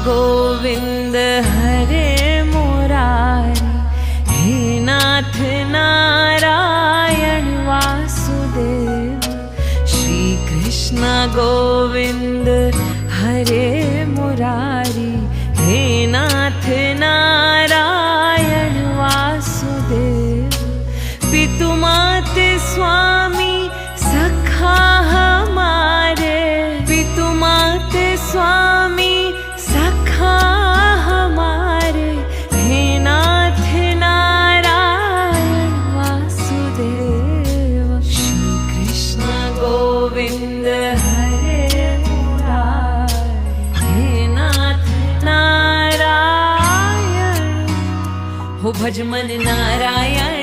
गोविंद हरे मुरारी, हे नाथ नारायण वासुदेव। श्री कृष्ण गोविंद हरे मुरारी, हे नाथ नारायण वासुदेव। पितु माते स्वामी सखा हमारे, पितु माते स्वामी सखा हमारे, हे नाथ नारायण वासुदेव। श्री कृष्ण गोविंद हरे मुरारी, हे नाथ नारायण। हो भज मन नारायण